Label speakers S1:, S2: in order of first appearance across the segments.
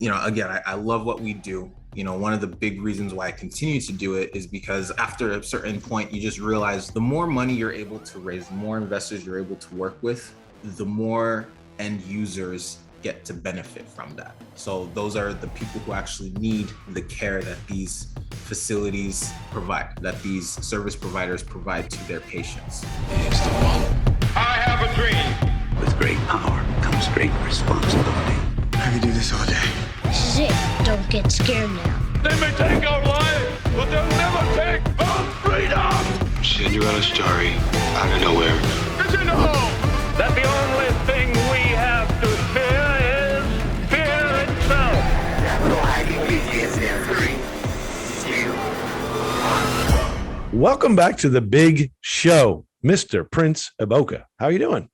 S1: Again, I love what we do. One of the big reasons why I continue to do it is because after a certain point, you just realize the more money you're able to raise, the more investors you're able to work with, the more end users get to benefit from that. So those are the people who actually need the care that these facilities provide, that these service providers provide to their patients.
S2: It's the one.
S3: I have a dream.
S2: With great power comes great responsibility.
S4: I could do this all day.
S5: This is it. Don't get scared now.
S3: They may take our lives, but they'll never take our freedom.
S6: Cinderella's story out of nowhere.
S3: It's in the home. That the only thing we have to fear is fear itself.
S7: Welcome back to the big show, Mr. Prince Eboka. How are you doing?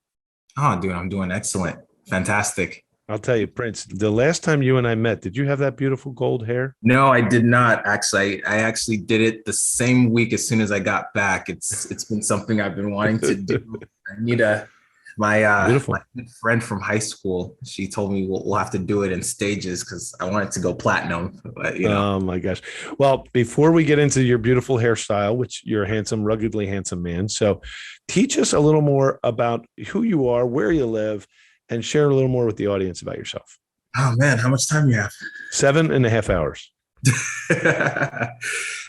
S1: Oh, dude, I'm doing excellent. Fantastic.
S7: I'll tell you, Prince, the last time you and I met, did you have that beautiful gold hair?
S1: No, I did not. Actually, I actually did it the same week as soon as I got back. It's been something I've been wanting to do. I need my good friend from high school. She told me we'll have to do it in stages because I want it to go platinum. But,
S7: Oh my gosh. Well, before we get into your beautiful hairstyle, which you're a handsome, ruggedly handsome man. So teach us a little more about who you are, where you live, and share a little more with the audience about yourself.
S1: Oh man, how much time you have?
S7: 7.5 hours.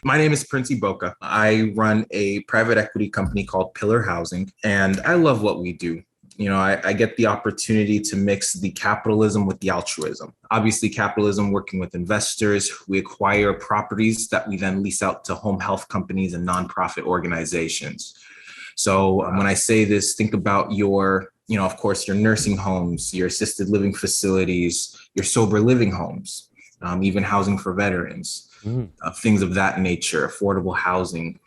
S1: My name is Prince Eboka. I run a private equity company called Pillar Housing, and I love what we do. I get the opportunity to mix the capitalism with the altruism. Obviously, capitalism, working with investors, we acquire properties that we then lease out to home health companies and nonprofit organizations. So when I say this, think about of course, your nursing homes, your assisted living facilities, your sober living homes, even housing for veterans, things of that nature, affordable housing.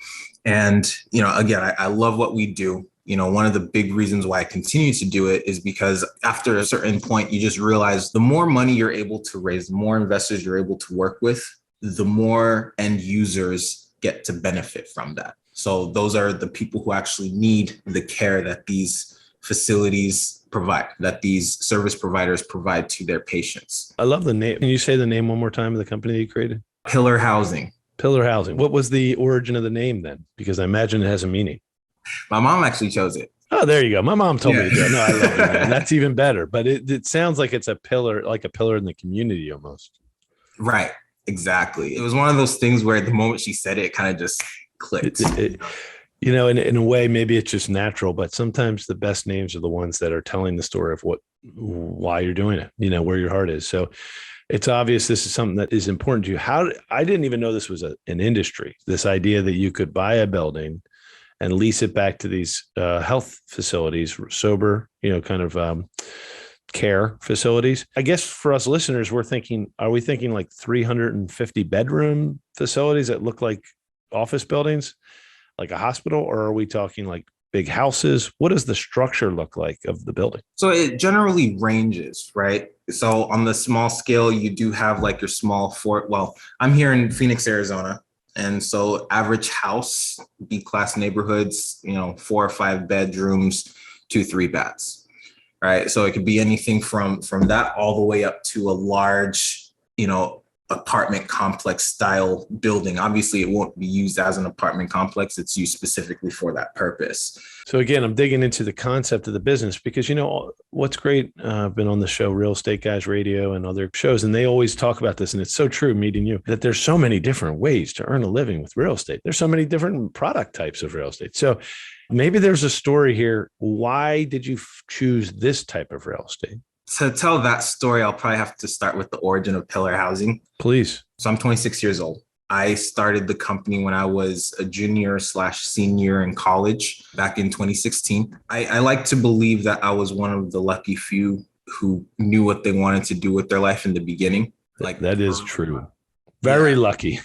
S1: And, again, I love what we do. One of the big reasons why I continue to do it is because after a certain point, you just realize the more money you're able to raise, the more investors you're able to work with, the more end users get to benefit from that. So those are the people who actually need the care that these facilities provide, that these service providers provide to their patients.
S7: I love the name. Can you say the name one more time of the company that you created?
S1: Pillar Housing.
S7: Pillar Housing. What was the origin of the name then? Because I imagine it has a meaning.
S1: My mom actually chose it.
S7: Oh, there you go. My mom told me to do it. No, I love it, man. That's even better. But it sounds like it's a pillar, like a pillar in the community almost.
S1: Right. Exactly. It was one of those things where the moment she said it, it kind of just clicked.
S7: In a way, maybe it's just natural, but sometimes the best names are the ones that are telling the story of why you're doing it, where your heart is. So it's obvious this is something that is important to you. I didn't even know this was an industry, this idea that you could buy a building and lease it back to these health facilities, sober, care facilities. I guess for us listeners, are we thinking like 350 bedroom facilities that look like office buildings, like a hospital, or are we talking like big houses? What does the structure look like of the building?
S1: So it generally ranges, right? So on the small scale, you do have like your small I'm here in Phoenix, Arizona. And so average house, B-class neighborhoods, 4 or 5 bedrooms, 2-3 baths, right? So it could be anything from that all the way up to a large, apartment complex style building. Obviously, it won't be used as an apartment complex. It's used specifically for that purpose.
S7: So again, I'm digging into the concept of the business because, what's great, I've been on the show Real Estate Guys Radio and other shows, and they always talk about this. And it's so true meeting you that there's so many different ways to earn a living with real estate. There's so many different product types of real estate. So maybe there's a story here. Why did you choose this type of real estate?
S1: To tell that story, I'll probably have to start with the origin of Pillar Housing.
S7: Please.
S1: So I'm 26 years old. I started the company when I was a junior/senior in college back in 2016. I like to believe that I was one of the lucky few who knew what they wanted to do with their life in the beginning.
S7: That is true. Very lucky.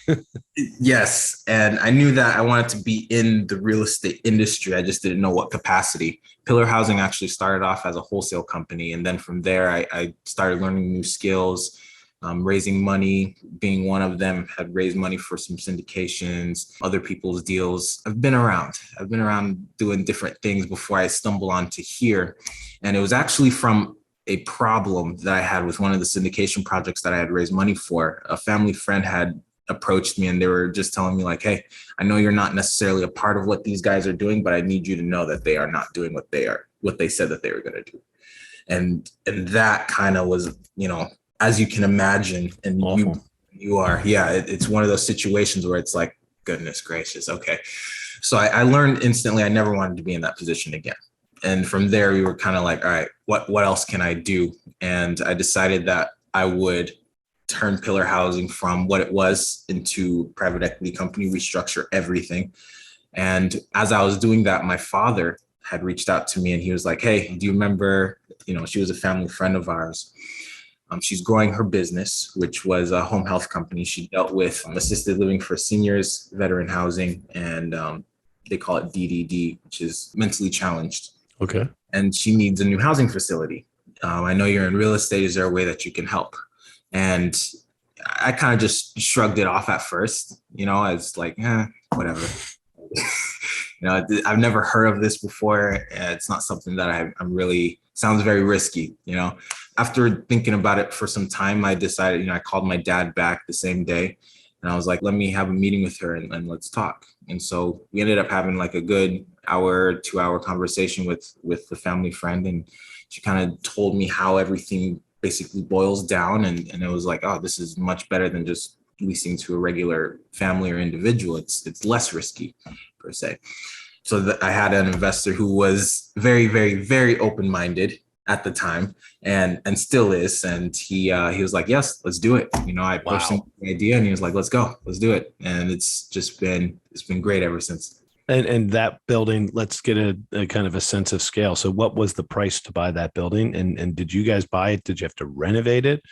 S1: Yes. And I knew that I wanted to be in the real estate industry. I just didn't know what capacity. Pillar Housing actually started off as a wholesale company. And then from there, I started learning new skills, raising money, being one of them, had raised money for some syndications, other people's deals. I've been around doing different things before I stumbled onto here. And it was actually from a problem that I had with one of the syndication projects that I had raised money for. A family friend had approached me and they were just telling me like, hey, I know you're not necessarily a part of what these guys are doing, but I need you to know that they are not doing what they said that they were going to do. And that kind of was, as you can imagine, and
S7: awful.
S1: you are, yeah, it's one of those situations where it's like, goodness gracious. Okay. So I learned instantly, I never wanted to be in that position again. And from there, we were kind of like, all right, what else can I do? And I decided that I would turn Pillar Housing from what it was into private equity company, restructure everything. And as I was doing that, my father had reached out to me and he was like, hey, do you remember, she was a family friend of ours. She's growing her business, which was a home health company. She dealt with assisted living for seniors, veteran housing, and they call it DDD, which is mentally challenged.
S7: Okay. And
S1: she needs a new housing facility. I know you're in real estate. Is there a way that you can help? And I kind of just shrugged it off at first, I was like, whatever. I've never heard of this before. It's not something that I'm really, sounds very risky, After thinking about it for some time, I decided, I called my dad back the same day and I was like, let me have a meeting with her and let's talk. And so we ended up having like a good hour, 2-hour conversation with the family friend. And she kind of told me how everything basically boils down. And it was like, oh, this is much better than just leasing to a regular family or individual. It's less risky per se. So I had an investor who was very, very, very open-minded at the time and still is. And he was like, yes, let's do it. I pushed him the idea and he was like, let's go, let's do it. And it's been great ever since.
S7: And that building, let's get a kind of a sense of scale. So what was the price to buy that building? And did you guys buy it? Did you have to renovate it?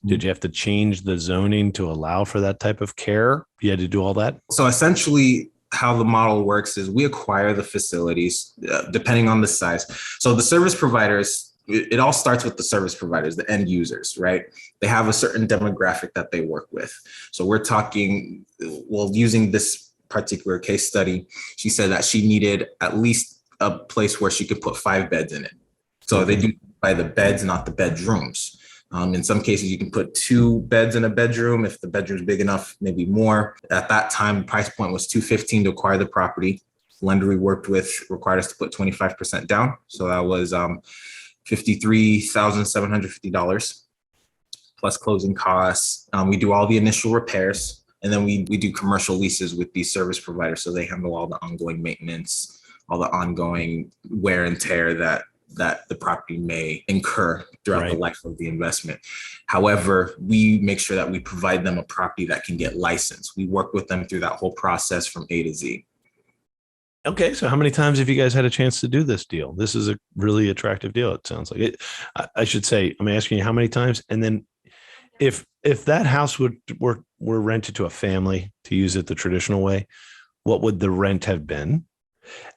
S7: Did you have to change the zoning to allow for that type of care? You had to do all that?
S1: So essentially how the model works is we acquire the facilities depending on the size. So the service providers, it all starts with the service providers, the end users, right? They have a certain demographic that they work with. So we're talking, using this particular case study, she said that she needed at least a place where she could put 5 beds in it. So they do by the beds, not the bedrooms. In some cases, you can put 2 beds in a bedroom. If the bedroom's big enough, maybe more. At that time, the price point was $215 to acquire the property. The lender we worked with required us to put 25% down. So that was $53,750 plus closing costs. We do all the initial repairs. And then we do commercial leases with these service providers. So they handle all the ongoing maintenance, all the ongoing wear and tear that the property may incur throughout the life of the investment. However, we make sure that we provide them a property that can get licensed. We work with them through that whole process from A to Z.
S7: Okay. So how many times have you guys had a chance to do this deal? This is a really attractive deal. It sounds like it. I should say, I'm asking you how many times. And then if that house were rented to a family, to use it the traditional way, what would the rent have been?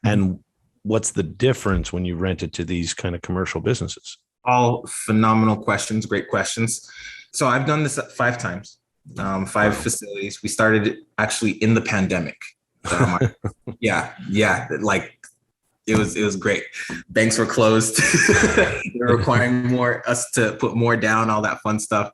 S7: And what's the difference when you rent it to these kind of commercial businesses?
S1: All phenomenal questions, great questions. So I've done this 5 times, 5 facilities. We started actually in the pandemic. Yeah. Like it was great. Banks were closed. They're requiring us to put more down, all that fun stuff.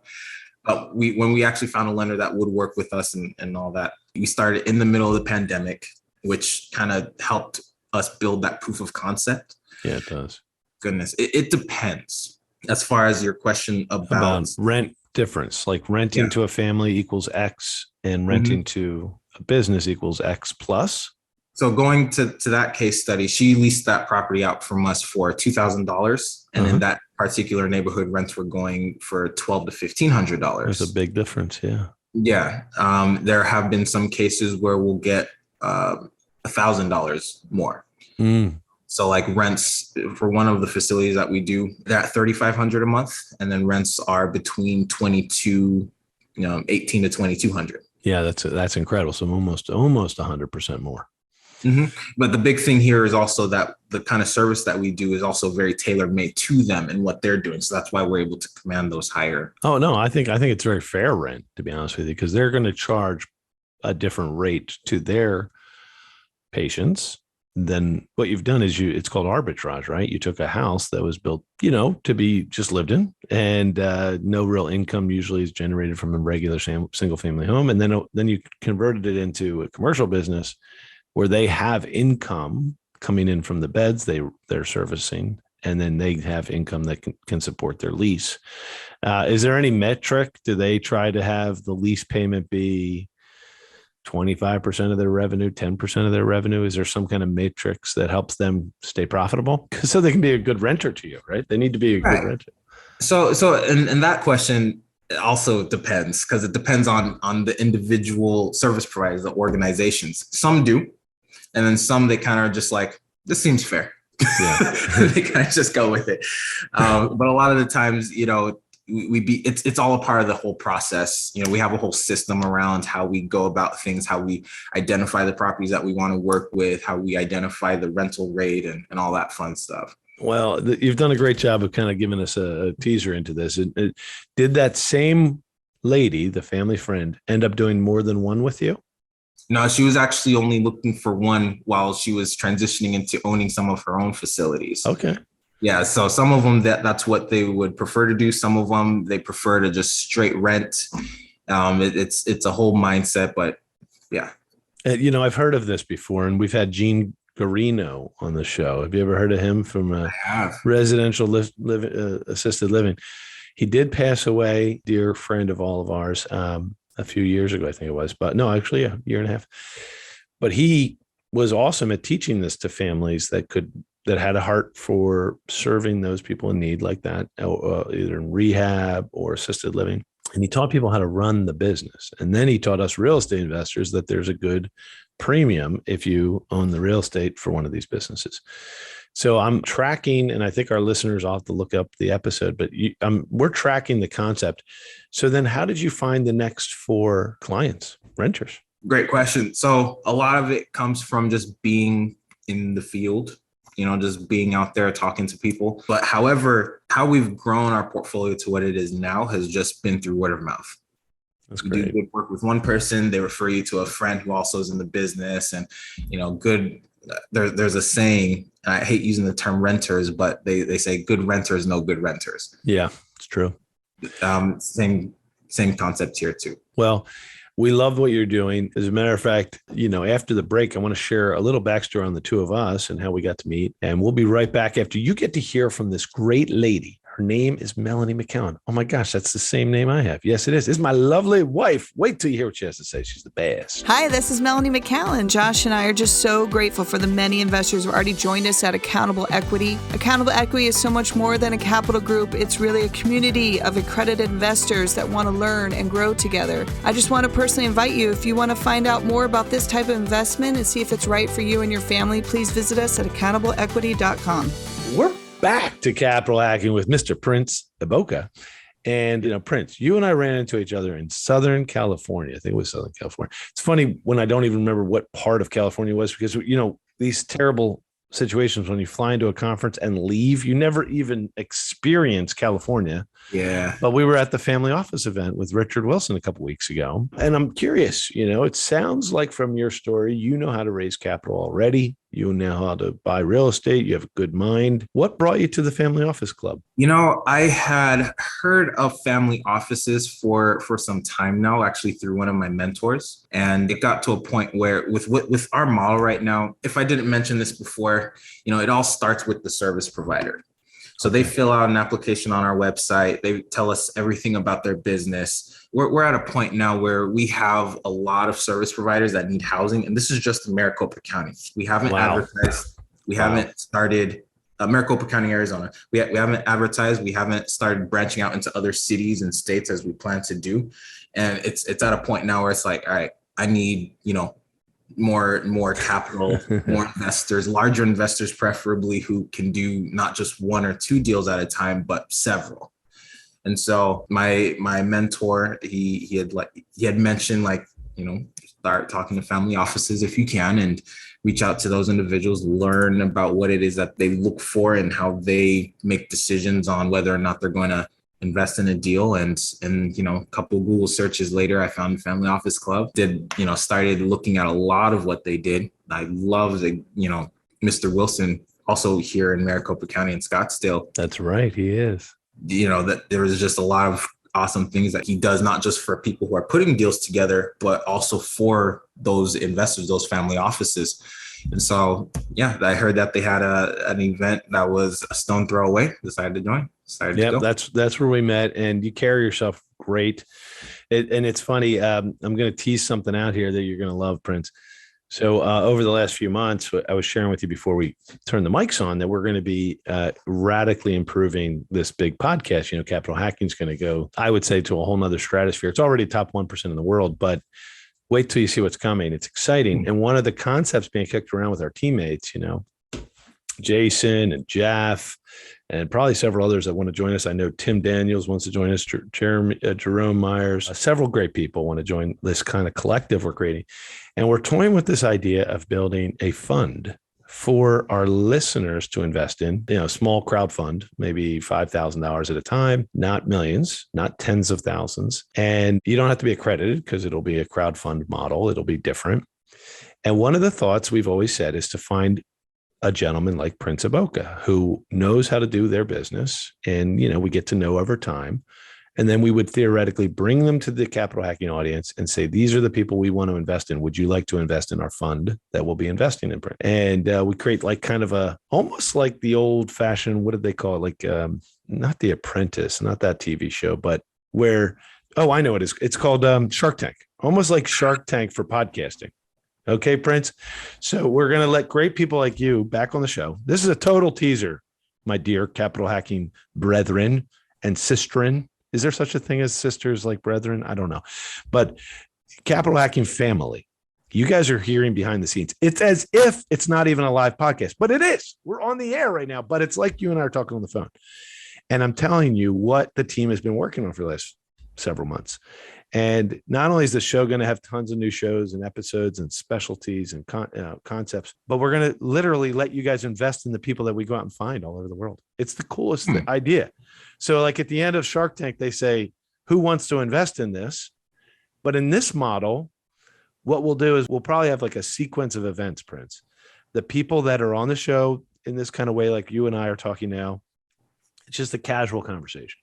S1: But when we actually found a lender that would work with us and all that, we started in the middle of the pandemic, which kind of helped us build that proof of concept.
S7: Yeah, it does.
S1: Goodness. It depends as far as your question about
S7: rent difference, like renting to a family equals X and renting to a business equals X plus.
S1: So going to that case study, she leased that property out from us for $2,000. And in that particular neighborhood, rents were going for $1,200 to $1,500.
S7: There's a big difference. Yeah.
S1: Yeah. There have been some cases where we'll get $1,000 more. So like rents for one of the facilities that we do, they're at $3,500 a month. And then rents are between 18 to 2,200.
S7: Yeah, that's incredible. So almost 100% more.
S1: But the big thing here is also that the kind of service that we do is also very tailor-made to them and what they're doing. So that's why we're able to command those higher.
S7: Oh, no, I think it's very fair rent, to be honest with you, because they're going to charge a different rate to their patients then what you've done is it's called arbitrage, right? You took a house that was built, to be just lived in, and no real income usually is generated from a regular single family home. And then you converted it into a commercial business where they have income coming in from the beds they're servicing, and then they have income that can support their lease. Is there any metric? Do they try to have the lease payment be 25% of their revenue, 10% of their revenue? Is there some kind of matrix that helps them stay profitable? So they can be a good renter to you, right? They need to be a good renter.
S1: So in that question also depends, because it depends on the individual service providers, the organizations. Some do, and then some they kind of just like, this seems fair. Yeah. They kind of just go with it. But a lot of the times, it's all a part of the whole process. We have a whole system around how we go about things, how we identify the properties that we want to work with, how we identify the rental rate and all that fun stuff.
S7: Well, you've done a great job of kind of giving us a teaser into this. Did that same lady, the family friend, end up doing more than one with you?
S1: No, she was actually only looking for one while she was transitioning into owning some of her own facilities.
S7: Okay.
S1: Yeah, so some of them that's what they would prefer to do. Some of them they prefer to just straight rent. It's a whole mindset, but yeah.
S7: I've heard of this before, and we've had Gene Garino on the show. Have you ever heard of him from residential assisted living? He did pass away, dear friend of all of ours, a few years ago, I think it was, but no, actually a year and a half. But he was awesome at teaching this to families that had a heart for serving those people in need like that, either in rehab or assisted living. And he taught people how to run the business. And then he taught us real estate investors that there's a good premium if you own the real estate for one of these businesses. So I'm tracking, and I think our listeners will have to look up the episode, but we're tracking the concept. So then how did you find the next 4 clients, renters?
S1: Great question. So a lot of it comes from just being in the field, just being out there talking to people. But however, how we've grown our portfolio to what it is now has just been through word of mouth.
S7: That's
S1: you
S7: great.
S1: do good work with one person, they refer you to a friend who also is in the business, and there's a saying, and I hate using the term renters, but they say good renters know good renters.
S7: Yeah, it's true.
S1: Same concept here too.
S7: Well, we love what you're doing. As a matter of fact, after the break, I want to share a little backstory on the two of us and how we got to meet. And we'll be right back after you get to hear from this great lady. Her name is Melanie McCowan. Oh my gosh, that's the same name I have. Yes, it is. It's my lovely wife. Wait till you hear what she has to say. She's the best.
S4: Hi, this is Melanie McCowan. Josh and I are just so grateful for the many investors who already joined us at Accountable Equity. Accountable Equity is so much more than a capital group. It's really a community of accredited investors that want to learn and grow together. I just want to personally invite you, if you want to find out more about this type of investment and see if it's right for you and your family, please visit us at accountableequity.com.
S7: We're back to Capital Hacking with Mr. Prince Eboka. And, Prince, you and I ran into each other in Southern California. I think it was Southern California. It's funny when I don't even remember what part of California it was, because, these terrible situations when you fly into a conference and leave, you never even experience California.
S1: Yeah.
S7: But we were at the family office event with Richard Wilson a couple of weeks ago. And I'm curious, it sounds like from your story, you know how to raise capital already. You know how to buy real estate. You have a good mind. What brought you to the family office club?
S1: I had heard of family offices for some time now, actually through one of my mentors. And it got to a point where with our model right now, if I didn't mention this before, it all starts with the service provider. So they fill out an application on our website. They tell us everything about their business. We're at a point now where we have a lot of service providers that need housing. And this is just in Maricopa County. We haven't advertised. We haven't started Maricopa County, Arizona. We haven't advertised. We haven't started branching out into other cities and states as we plan to do. And it's at a point now where it's like, all right, I need, more capital, more investors, larger investors, preferably, who can do not just 1 or 2 deals at a time, but several. And so my mentor, he had mentioned, start talking to family offices if you can, and reach out to those individuals, learn about what it is that they look for and how they make decisions on whether or not they're going to invest in a deal. And a couple of Google searches later, I found Family Office Club, started looking at a lot of what they did. I love Mr. Wilson, also here in Maricopa County in Scottsdale.
S7: That's right. He is.
S1: That there is just a lot of awesome things that he does, not just for people who are putting deals together, but also for those investors, those family offices. And so, yeah, I heard that they had an event that was a stone throw away. Decided to join. Decided to go.
S7: That's where we met, and you carry yourself great. And it's funny. I'm going to tease something out here that you're going to love, Prince. So over the last few months, I was sharing with you before we turned the mics on that we're going to be radically improving this big podcast. Capital Hacking is going to go, I would say, to a whole nother stratosphere. It's already top 1% in the world, but wait till you see what's coming. It's exciting. And one of the concepts being kicked around with our teammates, Jason and Jeff, and probably several others that want to join us. I know Tim Daniels wants to join us, Jerome Myers, several great people want to join this kind of collective we're creating. And we're toying with this idea of building a fund for our listeners to invest in, small crowd fund, maybe $5,000 at a time, not millions, not tens of thousands. And you don't have to be accredited because it'll be a crowd fund model. It'll be different. And one of the thoughts we've always said is to find a gentleman like Prince Eboka who knows how to do their business. And, we get to know over time. And then we would theoretically bring them to the Capital Hacking audience and say, these are the people we want to invest in. Would you like to invest in our fund that we'll be investing in? And we create like kind of almost like the old fashioned, what did they call it? Like not The Apprentice, not that TV show, but where, I know it is. It's called Shark Tank, almost like Shark Tank for podcasting. Okay, Prince. So we're going to let great people like you back on the show. This is a total teaser, my dear Capital Hacking brethren and sisterin. Is there such a thing as sisters like brethren? I don't know. But Capital Hacking family, you guys are hearing behind the scenes. It's as if it's not even a live podcast, but it is. We're on the air right now, but it's like you and I are talking on the phone. And I'm telling you what the team has been working on for the last several months. And not only is the show going to have tons of new shows and episodes and specialties and concepts, but we're going to literally let you guys invest in the people that we go out and find all over the world. It's the coolest idea. So like at the end of Shark Tank, they say, who wants to invest in this? But in this model, what we'll do is we'll probably have like a sequence of events, Prince. The people that are on the show in this kind of way, like you and I are talking now, it's just a casual conversation.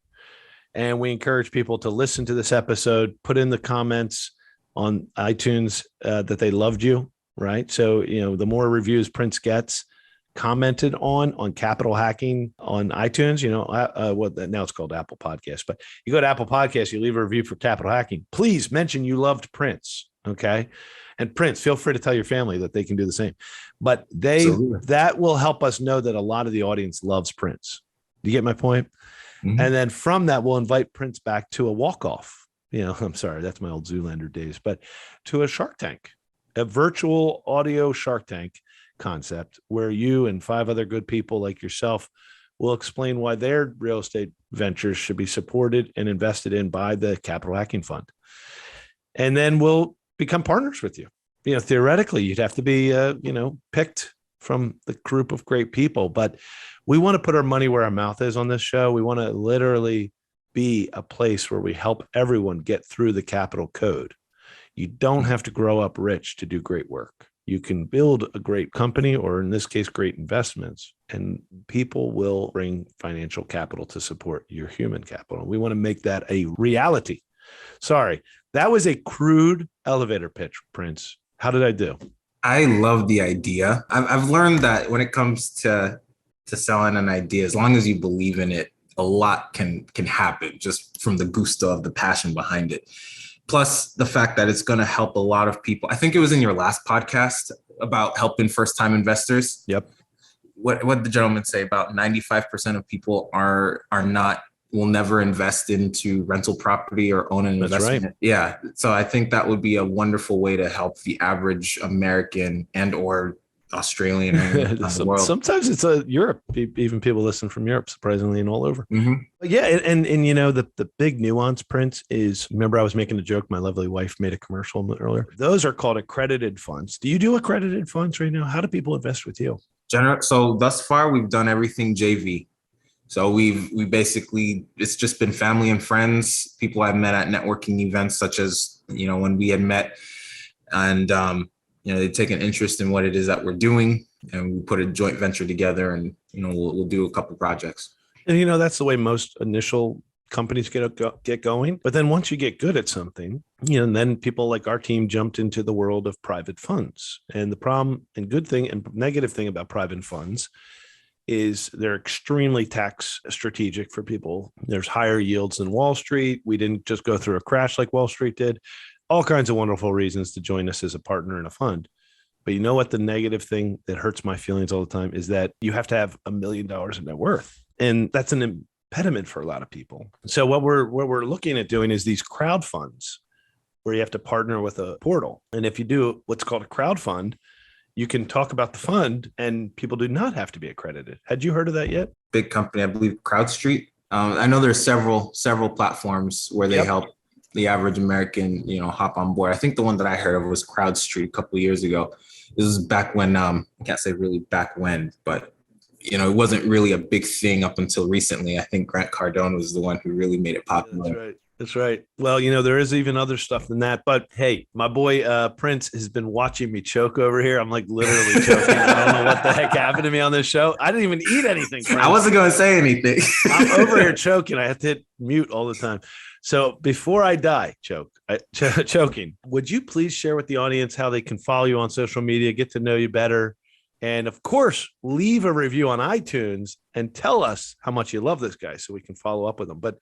S7: And we encourage people to listen to this episode, put in the comments on iTunes that they loved you, right? So, the more reviews Prince gets commented on Capital Hacking on iTunes, now it's called Apple Podcasts, but you go to Apple Podcasts, you leave a review for Capital Hacking, please mention you loved Prince, okay? And Prince, feel free to tell your family that they can do the same. But that will help us know that a lot of the audience loves Prince. Do you get my point? Mm-hmm. And then from that, we'll invite Prince back to a walk-off. I'm sorry, that's my old Zoolander days, but to a Shark Tank, a virtual audio Shark Tank concept where you and 5 other good people like yourself will explain why their real estate ventures should be supported and invested in by the Capital Hacking Fund. And then we'll become partners with you. Theoretically, you'd have to be, picked from the group of great people, but we want to put our money where our mouth is on this show. We want to literally be a place where we help everyone get through the capital code. You don't have to grow up rich to do great work. You can build a great company, or in this case, great investments, and people will bring financial capital to support your human capital. We want to make that a reality. Sorry, that was a crude elevator pitch, Prince. How did I do?
S1: I love the idea. I've learned that when it comes to selling an idea, as long as you believe in it, a lot can happen just from the gusto of the passion behind it. Plus the fact that it's going to help a lot of people. I think it was in your last podcast about helping first-time investors.
S7: Yep.
S1: What did the gentleman say? About 95% of people will never invest into rental property or own an investment.
S7: Right.
S1: Yeah. So I think that would be a wonderful way to help the average American and or Australian and the world.
S7: Sometimes it's Europe. Even people listen from Europe, surprisingly, and all over.
S1: Mm-hmm.
S7: Yeah, and the big nuance, Prince, is, remember I was making a joke. My lovely wife made a commercial earlier. Those are called accredited funds. Do you do accredited funds right now? How do people invest with you?
S1: So thus far, we've done everything JV. So we basically, it's just been family and friends, people I've met at networking events, such as, when we had met, and, they take an interest in what it is that we're doing. and we put a joint venture together, and we'll do a couple projects.
S7: And that's the way most initial companies get going. But then once you get good at something, and then people like our team jumped into the world of private funds. And the problem and good thing and negative thing about private funds is they're extremely tax strategic for people. There's higher yields than Wall Street. We didn't just go through a crash like Wall Street did. All kinds of wonderful reasons to join us as a partner in a fund. But you know what? The negative thing that hurts my feelings all the time is that you have to have $1 million in net worth. And that's an impediment for a lot of people. So what we're looking at doing is these crowd funds where you have to partner with a portal. And if you do what's called a crowd fund, you can talk about the fund and people do not have to be accredited. Had you heard of that yet?
S1: Big company, I believe, CrowdStreet. I know there's several platforms where they help the average American, hop on board. I think the one that I heard of was CrowdStreet a couple of years ago. This was back when, I can't say really back when, but it wasn't really a big thing up until recently. I think Grant Cardone was the one who really made it popular.
S7: That's right. Well, there is even other stuff than that. But hey, my boy Prince has been watching me choke over here. I'm like literally choking. I don't know what the heck happened to me on this show. I didn't even eat anything, Prince.
S1: I wasn't going to say anything.
S7: I'm over here choking. I have to hit mute all the time. So before I die, choking, would you please share with the audience how they can follow you on social media, get to know you better? And of course, leave a review on iTunes and tell us how much you love this guy so we can follow up with him. But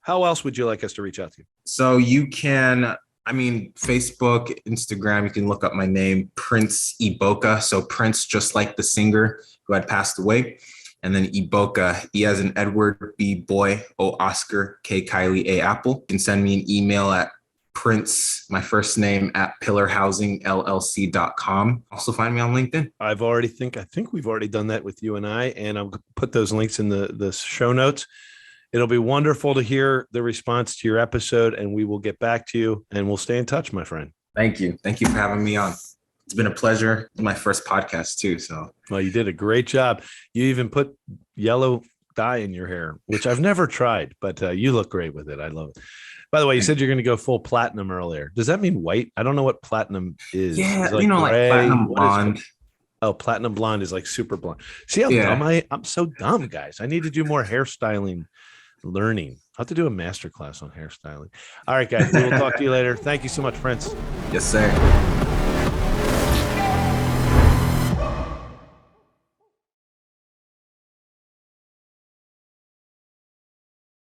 S7: how else would you like us to reach out to you?
S1: So you can, Facebook, Instagram, you can look up my name, Prince Eboka. So Prince, just like the singer who had passed away. And then Eboka, E as in Edward, B boy, O Oscar, K Kylie, A Apple. You can send me an email at Prince, my first name, at pillarhousingllc.com. Also find me on LinkedIn.
S7: I think we've already done that with you and and I'll put those links in the show notes. It'll be wonderful to hear the response to your episode, and we will get back to you, and we'll stay in touch, my friend.
S1: Thank you. Thank you for having me on. It's been a pleasure. My first podcast too. So,
S7: well, you did a great job. You even put yellow dye in your hair, which I've never tried, but you look great with it. I love it. By the way, you said you're going to go full platinum earlier. Does that mean white? I don't know what platinum is.
S1: Yeah,
S7: like
S1: like platinum blonde.
S7: Oh, platinum blonde is like super blonde. See how dumb I'm so dumb, guys. I need to do more hairstyling learning. I'll have to do a masterclass on hairstyling. All right, guys, we will talk to you later. Thank you so much, Prince.
S1: Yes, sir.